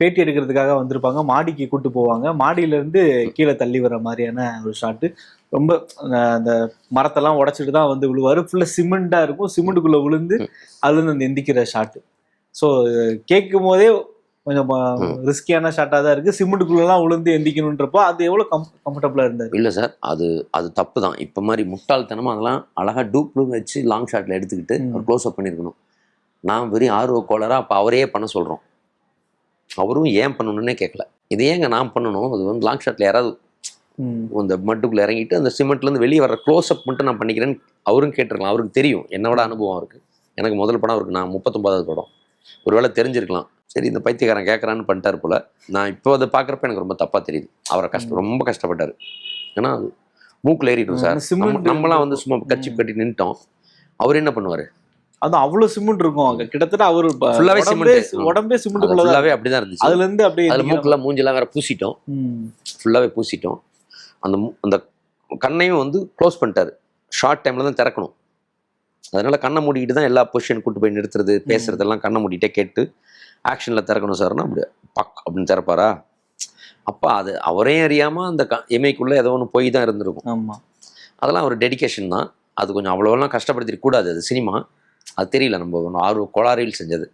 பேட்டி எடுக்கிறதுக்காக வந்திருப்பாங்க. மாடிக்கு கூட்டு போவாங்க. மாடியில இருந்து கீழே தள்ளி வர மாதிரியான ஒரு ஷாட்டு. ரொம்ப அந்த மரத்தெல்லாம் உடைச்சிட்டு தான் வந்து விழுவாரு. ஃபுல்லா சிமெண்டா இருக்கும். சிமெண்ட்டுக்குள்ள விழுந்து அதுல இருந்து அந்த எந்திக்கிற ஷாட்டு. ஸோ கேட்கும் போதே கொஞ்சம் ரிஸ்கியான ஷாட்டா தான் இருக்கு. சிமெண்ட்டுக்குள்ளலாம் விழுந்து எந்திக்கணுன்றப்போ அது எவ்வளவு கம்ஃபர்டபுளா இருந்தாரு? இல்லை சார், அது தப்பு தான். இப்போ மாதிரி முட்டாள்தனமா அதெல்லாம் அழகா டூப் வச்சு லாங் ஷாட்ல எடுத்துக்கிட்டு ஒரு க்ளோஸ் அப் பண்ணியிருக்கணும். நான் வெறும் ஆர்வ கோளரா அப்போ அவரையே பண்ண சொல்றோம். அவரும் ஏன் பண்ணணும்னே கேட்கல. இது ஏங்க நான் பண்ணணும்? அது வந்து லாங் ஷாட்ல யாராவது அந்த மட்டுக்குள்ள இறங்கிட்டு அந்த சிமெண்ட்லேருந்து வெளியே வர க்ளோஸ் அப் மட்டும் நான் பண்ணிக்கிறேன்னு அவரும் கேட்டிருக்கலாம். அவருக்கு தெரியும், என்னோட அனுபவம் இருக்கு. எனக்கு முதல் படம் அவருக்கு, நான் 39வது படம். ஒருவேளை தெரிஞ்சிருக்கலாம். சரி, இந்த பைத்தியக்காரன் கேட்குறான்னு பண்ணிட்டாரு போல. நான் இப்போ அதை பார்க்குறப்ப எனக்கு ரொம்ப தப்பாக தெரியுது. அவரை ரொம்ப கஷ்டப்பட்டாரு. ஏன்னா மூக்கில் ஏறிடும் சார். நம்மளாம் வந்து சும்மா கச்சி கட்டி நின்ட்டோம். அவர் என்ன பண்ணுவார்? அது அவ்வளவு சிமெண்ட் இருக்கும். கிட்டத்தட்ட அவரு ஃபுல்லாவே சிமெண்ட், உடம்பே சிமெண்ட் ஃபுல்லாவே அப்படிதான் இருந்துச்சு. அதுல இருந்து அப்படியே அதுல மூக்கெல்லாம் மூஞ்செல்லாம் வேற பூசிட்டோம். ஃபுல்லாவே பூசிட்டோம். அந்த கண்ணையும் வந்து க்ளோஸ் பண்ணிட்டாரு. ஷார்ட் டைம்ல தான் திறக்கணும். அதனால கண்ணை மூடிக்கிட்டு தான் எல்லா பொசிஷன் கூட்டு போய் நிறுத்துறது, பேசுறதெல்லாம் கண்ணை மூடிட்டே கேட்டு ஆக்ஷன்ல திறக்கணும் சார்னா அப்படி பக் அப்படின்னு திறப்பாரா? அப்ப அது அவரே அறியாம அந்த எமைக்குள்ள ஏதோ ஒன்று போய் தான் இருந்திருக்கும். ஆமா, அதெல்லாம் ஒரு டெடிகேஷன் தான். அது கொஞ்சம் அவ்வளோலாம் கஷ்டப்படுத்திட கூடாது. அது சினிமா, அது தெரியல, நம்ம ஆர்வ கோளாறில் செஞ்சது.